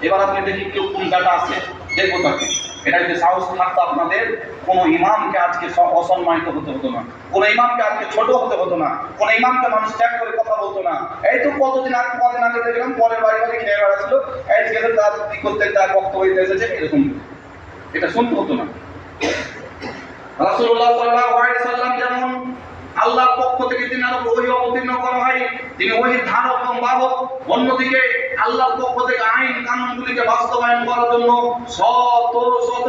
এবার আপনি দেখি কেউ কোন গাটা আছে, দেখবো তাকে। এটা যদি সাহস থাকতো আপনাদের, কোনো ইমামকে আজকে অসম্মানিত হতে হতো না, কোনো ইমামকে আজকে ছোট হতে হতো না, কোনো ইমামকে মানুষ ত্যাগ করে কথা বলতো না। এই তো কদিন আগে দেখলাম পরের বাড়ি খেয়ে বেড়াচ্ছিল, এই গেলে তার কি করতে, তার বক্তব্য এসেছে, এরকম এটা শুনতে হতো না। রাসূলুল্লাহ সাল্লাল্লাহু আলাইহি সাল্লাম যেমন আল্লাহর পক্ষ থেকে তিনি আরো ওহী অবতীর্ণ করা হয়, তিনি ওহীর ধারক এবং বাহক। অন্যদিকে আল্লাহর পক্ষ থেকে আইন কানুনগুলিকে বাস্তবায়ন করার জন্য শত শত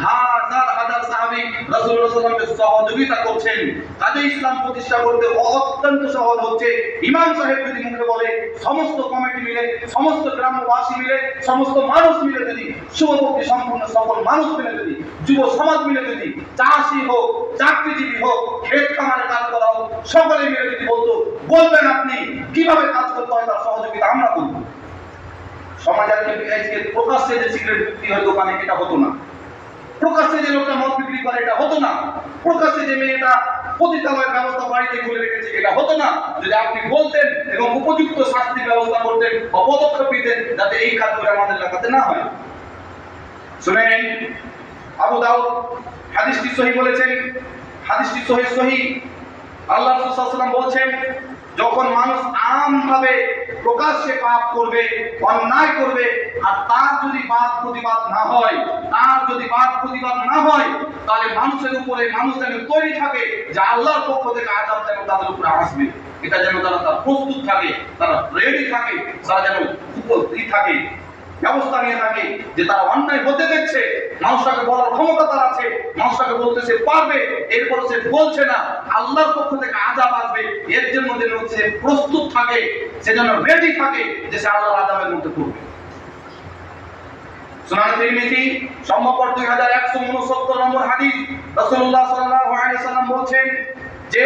হাজার হাজার সাহাবী রাসূলুল্লাহ সাল্লাল্লাহু আলাইহি ওয়াসাল্লামকে সহযোগিতা করছেন। কাজে ইসলাম প্রতিষ্ঠা করতে অত্যন্ত সহজ হচ্ছে। ইমাম সাহেব যদি মুখে বলে, সমস্ত কমিটি মিলে, সমস্ত গ্রামবাসী মিলে, সমস্ত মানুষ মিলে যদি, শুভভক্তি সম্পূর্ণ সকল মানুষ মিলে যদি, যুব সমাজ মিলে যদি, চাষি হোক, চাকরিজীবী হোক, ক্ষেত খামারে কাজ করা হোক, সকলে মিলে যদি বলতো, বলবেন আপনি কিভাবে কাজ করতে হয়, তার সহযোগিতা আমরা করবো। সমাজ আজকে প্রকাশ্যে যে সিগারেট বিক্রি হয় দোকানে, এটা হতো না। প্রকাশ্যে যে লোকটা মদ বিক্রি করে, এটা হতো না। প্রকাশ্যে যে মেয়েটা পতিতালয়ের ব্যবস্থা বাড়িতে খুলে রেখেছে, এটা হতো না। যদি আপনি বলতেন এবং উপযুক্ত শাস্তির ব্যবস্থা করতেন বা পদক্ষেপ নিতেন, যাতে এই কাজগুলো আমাদের এলাকাতে না হয়। শুনেন, আবু দাউদ হাদিসটি সহিহ বলেছেন, হাদিসটি সহিহ। আল্লাহ রাসূল সাল্লাল্লাহু আলাইহি ওয়াসাল্লাম বলেছেন, যখন মানুষ আমভাবে প্রকাশ্যে পাপ করবে, অন্যায় করবে, আর তার যদি বাদ প্রতিবাদ না হয়, তাহলে মানুষের উপরে মানুষ যেন তৈরি থাকে যে আল্লাহর পক্ষ থেকে আযাব যেন তাদের উপরে আসবে। এটা যেন তারা প্রস্তুত থাকে, তারা রেডি থাকে, তারা যেন উপস্থিত থাকে, ব্যবস্থা নিয়ে থাকে যে তারা অন্যায় হতে দেখছে, মানুষটাকে বলার ক্ষমতা তার আছে, মানুষটাকে বলতে সে পারবে, এরপর সে বলছে না, আল্লাহর পক্ষ থেকে আযাব আসবে, এর জন্য যেন সে প্রস্তুত থাকে, সে যেন রেডি থাকে যে সে আল্লাহর আযাবের মধ্যে পড়বে। সুনান তিরমিজি সম্মপর 2169 নম্বর হাদিস, রাসূলুল্লাহ সাল্লাল্লাহু আলাইহি ওয়াসাল্লাম বলেন যে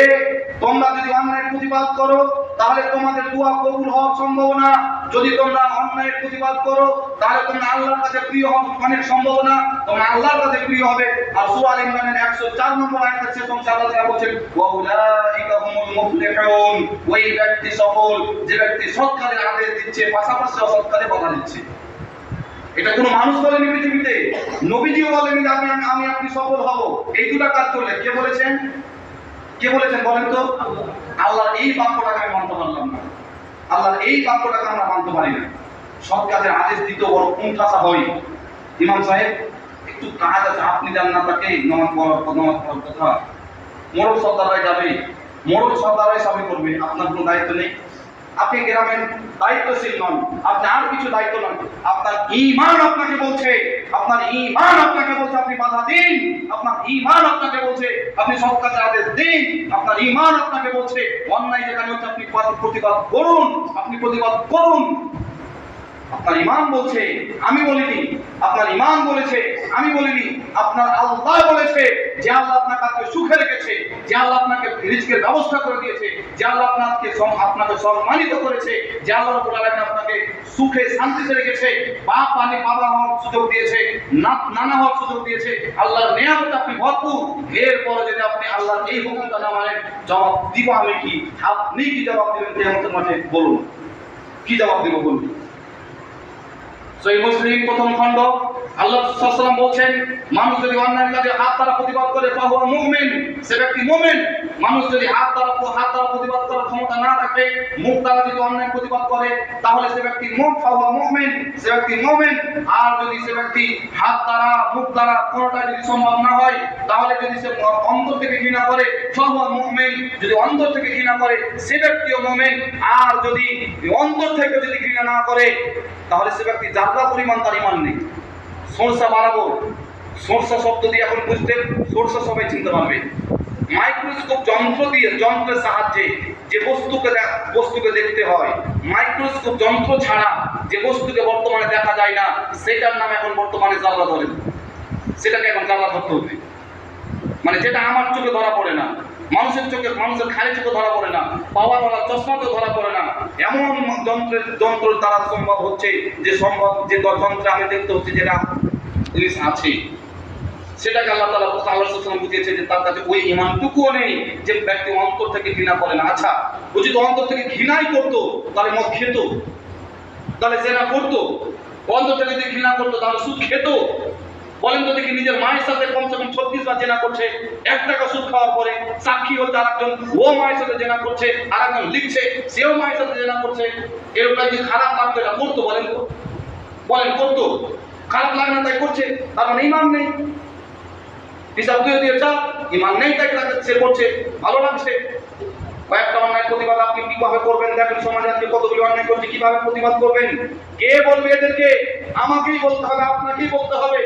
তোমরা যদি অন্যায়ের প্রতিবাদ করো, তাহলে তোমাদের দোয়া কবুল হওয়ার সম্ভাবনা। যদি তোমরা অন্যায়ের প্রতিবাদ করো, তাহলে তোমরা আল্লাহর কাছে প্রিয় হওয়ার অনেক সম্ভাবনা, তোমরা আল্লাহর কাছে প্রিয় হবে। আর সূরা আল ইমরানের 104 নম্বর আয়াতের শেষ অংশে আল্লাহ তাআলা বলেন, ওয়া উলাইকা হুমুল মুফলিহুন, ওই ব্যক্তি সফল যে ব্যক্তি সৎ কাজের আদেশ দিচ্ছে, পাশাপাশি অসৎ কাজে বাধা দিচ্ছে। এটা কোনো মানুষ বলেনি পৃথিবীতে, নবীজিও বলেনি যে আমি আপনি সফল হব এই দুটো কাজ করলে। কে বলেছেন বলেন তো? আল্লাহর এই বাক্যটাকে আমি মানতে পারলাম না, আল্লাহর এই বাক্যটাকে আমরা মানতে পারি না। সৎ কাজের আদেশ দিতে বড় কুণ্ঠাসা হয়। ইমাম সাহেব একটু কাজ আছে, আপনি যান না, তাকে নামাজ পড়ার কথা, মোড়ল সর্দারাই যাবে, মোড়ল সর্দারাই সবই করবে, আপনার কোনো দায়িত্ব নেই। আপনি গ্রামের দায়িত্বশীল নন, আপনি আর কিছু দায়িত্ব নন। আপনার ঈমান আপনাকে বলছে, আপনি বাধা দিন। আপনার ঈমান আপনাকে বলছে আপনি সৎ কাজের আদেশ দিন। আপনার ঈমান আপনাকে বলছে অন্যায় যেখানে হচ্ছে আপনি প্রতিবাদ করুন। আপনার ঈমান বলছে, আমি বলিনি। আপনার ঈমান বলেছে, আমি বলিনি। আপনার আল্লাহ বলেছে যে আল্লাহ আপনাকে সুখে রেখেছে, যে আল্লাহ আপনাকে রিজকের ব্যবস্থা করে দিয়েছে, যে আল্লাহ আপনাকে সম্মানিত করেছে, যে আল্লাহ রাব্বুল আলামিন আপনাকে সুখে শান্তিতে রেখেছে, বাবা হওয়ার সুযোগ দিয়েছে, নানা হওয়ার সুযোগ দিয়েছে, আল্লাহর নিয়ামতে আপনি ভরপুর। এরপরে যদি আপনি আল্লাহর এই হুকুমটা না মানেন, জবাব দিব আমি কি? আপনি কি জবাব দিবেন কিয়ামতের মাঠে? বলুন, কি জবাব দিব বলুন? সহিহ মুসলিম প্রথম খণ্ড, আল্লাহ সাল্লাল্লাহু আলাইহি ওয়াসাল্লাম বলেন, মানুষ যদি অন্যায় কাজে হাত দ্বারা প্রতিবাদ করে, ফাহুয়া মুমিন, সে ব্যক্তি মুমিন। মানুষ যদি হাত দ্বারা প্রতিবাদ করার ক্ষমতা না থাকে, মুখ দ্বারা যদি অন্যায় প্রতিবাদ করে, তাহলে সে ব্যক্তি ফাহুয়া মুমিন, সে ব্যক্তি মুমিন। আর যদি সে ব্যক্তি হাত দ্বারা, মুখ দ্বারা কোনোটা যদি সম্ভব না হয়, তাহলে যদি সে অন্তর থেকে ঘৃণা করে, ফাহুয়া মুমিন, যদি অন্তর থেকে ঘৃণা করে, সে ব্যক্তিও মুমিন। আর যদি অন্তর থেকে যদি ঘৃণা না করে, তাহলে সে ব্যক্তি যারা পরিমাণ তার ঈমান নেই। সরষা বাড়াবো, সরষা শব্দ দিয়ে এখন বুঝতেন, সরষা সবাই চিনতে পারবে। মাইক্রোস্কোপ যন্ত্রের সাহায্যে যে বস্তুকে দেখতে হয়, মাইক্রোস্কোপ যন্ত্র ছাড়া যে বস্তুকে বর্তমানে দেখা যায় না, সেটার নাম এখন বর্তমানে জাররা ধরে। সেটাকে এখন জাররা ধরতে হবে, মানে যেটা আমার চোখে ধরা পড়ে না, মানুষের খালি চোখে ধরা পড়ে না, পাওয়ারওয়ালা চশমাতেও ধরা পড়ে না, এমন যন্ত্রের দ্বারা সম্ভব হচ্ছে, যে যন্ত্রে আমি দেখতে হচ্ছে যেটা জিনিস আছে, সেটাকে আল্লাহ তাআলা রাসূলুল্লাহ সাল্লাল্লাহু আলাইহি ওয়াসাল্লাম বুঝিয়েছে যে তার কাছে ওই ঈমানটুকুও নেই যে ব্যক্তি অন্তর থেকে ঘৃণা করে না। আচ্ছা, ও যদি অন্তর থেকে ঘৃণাই করতো, তাহলে মদ খেত, তাহলে জেনা করতো, অন্তর সুদকে যদি ঘৃণা করতো তাহলে সুদ খেত? বলেন তো দেখি, নিজের মায়ের সাথে কমসে কম 36 বার জেনা করছে, 1 টাকা সুদ খাওয়ার পরে সাক্ষী হচ্ছে আরেকজন, ও মায়ের সাথে জেনা করছে, আরেকজন লিখছে সেও মায়ের সাথে জেনা করছে। এরকম যদি খারাপ লাগতো এটা করতো? বলেন তো, বলেন করতো? খারাপ লাগে না তাই করছে, তার মানে ইমান নেই। হিসাব দিয়ে চা, ইমান নেই তাই সে করছে, ভালো লাগছে। কয়েকটা অন্যায় প্রতিবাদ আপনি কিভাবে করবেন? দেখেন সমাজে আজকে কতগুলো অন্যায় করছে, কিভাবে প্রতিবাদ করবেন? কে বলবে এদেরকে? আমাকেই বলতে হবে, আপনাকেই বলতে হবে।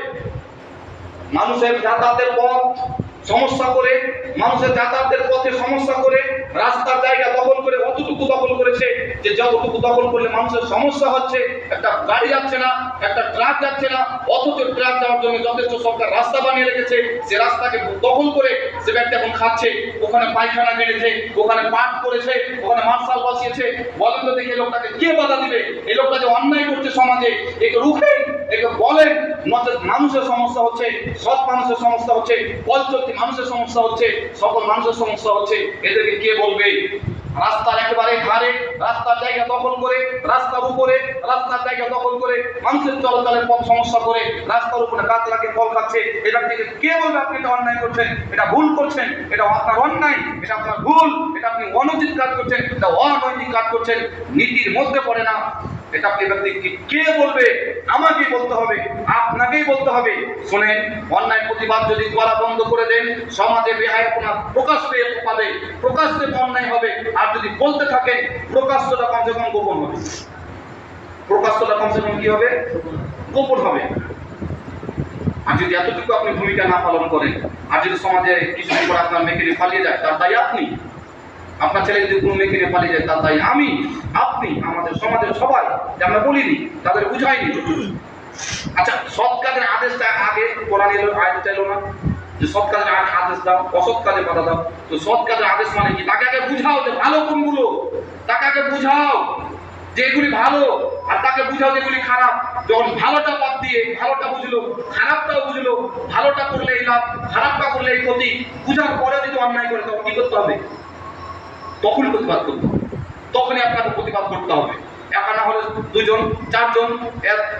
মানুষের যাতায়াতের পথ সমস্যা করে, মানুষের যাতায়াতের পথে সমস্যা করে, রাস্তার জায়গা দখল করে অতটুকু দখল করেছে যে যতটুকু দখল করলে মানুষের সমস্যা হচ্ছে। একটা গাড়ি যাচ্ছে না, একটা ট্রাক যাচ্ছে না, অথচ ট্রাক যাওয়ার জন্য যথেষ্ট সরকার রাস্তা বানিয়ে রেখেছে। সে রাস্তাকে দখল করে সে ব্যক্তি এখন খাচ্ছে, ওখানে পায়খানা গেড়েছে, ওখানে পাট করেছে, ওখানে মার্শাল বসিয়েছে। বলেন তো দেখি, এই লোকটাকে কে বাধা দিবে? এই লোকটা যে অন্যায় করছে সমাজে, একে রুখেন, একে বলেন। নচেত মানুষের সমস্যা হচ্ছে, সৎ মানুষের সমস্যা হচ্ছে, পথ চলতি মানুষের সমস্যা হচ্ছে, সকল মানুষের সমস্যা হচ্ছে, এদেরকে কে বলবে? রাস্তার একেবারে ধারে রাস্তার জায়গা দখল করে, রাস্তার উপরে রাস্তার জায়গা দখল করে, মানুষের চলাচলের পথ সমস্যা করে, রাস্তার উপরে গাছ লাগিয়ে ফল খাচ্ছে। এটা থেকে কে বলবে আপনি এটা অন্যায় করছেন, এটা ভুল করছেন, এটা আপনার অন্যায়, এটা আপনার ভুল, এটা আপনি অনুচিত কাজ করছেন, এটা অনৈতিক কাজ করছেন, নীতির মধ্যে পড়ে না। এটা আপনি ব্যক্তিকে কে বলবে? আমাকেই বলতে হবে, আপনাকেই বলতে হবে। শোনেন, অন্যায় প্রতিবাদ যদি করা বন্ধ করে দেন, সমাজে বেহায়াপনা প্রকাশ পেয়ে পাবে, প্রকাশ্যে অন্যায় হবে। আর যদি বলতে থাকেন, প্রকাশ্যটা কমসে কম গোপন হবে, প্রকাশ্যটা কমসে কম কি হবে? গোপন হবে। আর যদি এতটুকু আপনি ভূমিকা না পালন করেন, আর যদি সমাজে কিছুদিন পর আপনার মেয়েকে নিয়ে পালিয়ে যায়, তার দায়ী আপনি। আপনার ছেলে যদি কোনো মেয়েকে নিয়ে পালিয়ে যায়, তার দায়ী আমি, আপনি, আমাদের সমাজের সবাই। যে আমরা বলিনি, তাদের বুঝাইনি। আচ্ছা, সৎ কাজের আদেশটা আগে কোরআন এলো, আয়াত চাইলো না যে সৎ কাজের আদেশ দাও, অসৎ কাজে বাধা দাও? তো সৎ কাজের আদেশ মানে কি? তাকে আগে বুঝাও যে ভালো কোনগুলো, তাকে আগে বুঝাও যে এগুলি ভালো, আর তাকে বুঝাও যে এগুলি খারাপ। যখন ভালোটা বাদ দিয়ে ভালোটা বুঝলো, খারাপটাও বুঝলো, ভালোটা করলে এই লাভ, খারাপটা করলে এই ক্ষতি, বুঝার পরে যদি অন্যায় করে তখন কি করতে হবে? তখনই প্রতিবাদ করতে হবে, তখনই আপনাকে প্রতিবাদ করতে হবে। একা না হলে 2 জন, 4 জন,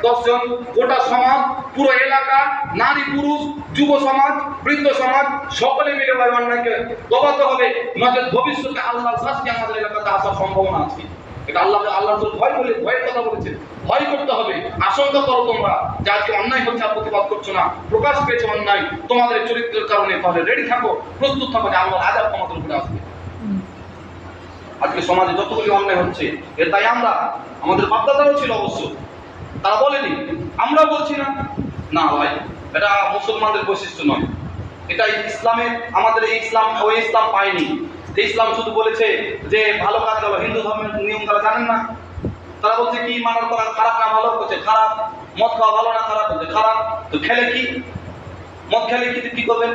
10 জন, গোটা সমাজ, পুরো এলাকা, নারী পুরুষ, যুব সমাজ, বৃদ্ধ সমাজ, সকলে মিলে ভাই অন্যায়কে দবাতে হবে। নচেত ভবিষ্যতে আল্লাহর শাস্তি আমাদের এলাকাতে আসার সম্ভাবনা আছে। এটা আল্লাহ ভয় বলে, ভয়ের কথা বলেছেন, ভয় করতে হবে। আশঙ্কা করো তোমরা যে আজকে অন্যায় হচ্ছে আর প্রতিবাদ করছো না, প্রকাশ পেয়েছে অন্যায় তোমাদের চরিত্রের কারণে, তাহলে রেডি থাকো, প্রস্তুত থাকো যে আল্লাহর আযাব তোমাদের উপরে আসবে। আজকে সমাজে যতগুলি অন্যায় হচ্ছে, এর তাই আমরা, আমাদের বাপদাদারও ছিল অবশ্য, তারা বলেনি, আমরা বলছি না। না ভাই, এটা মুসলমানদের বৈশিষ্ট্য নয়, এটা ইসলামের, আমাদের এই ইসলাম ওই ইসলাম পায়নি। যে ইসলাম শুধু বলেছে যে ভালো কাজ করো, হিন্দু ধর্মের নিয়ম তারা জানেন না। তারা বলছে কি মানার করা খারাপ না ভালো, করছে খারাপ। মদ খাওয়া ভালো না খারাপ, করছে খারাপ। তো খেলে কি? মদ খেলে কি করবেন?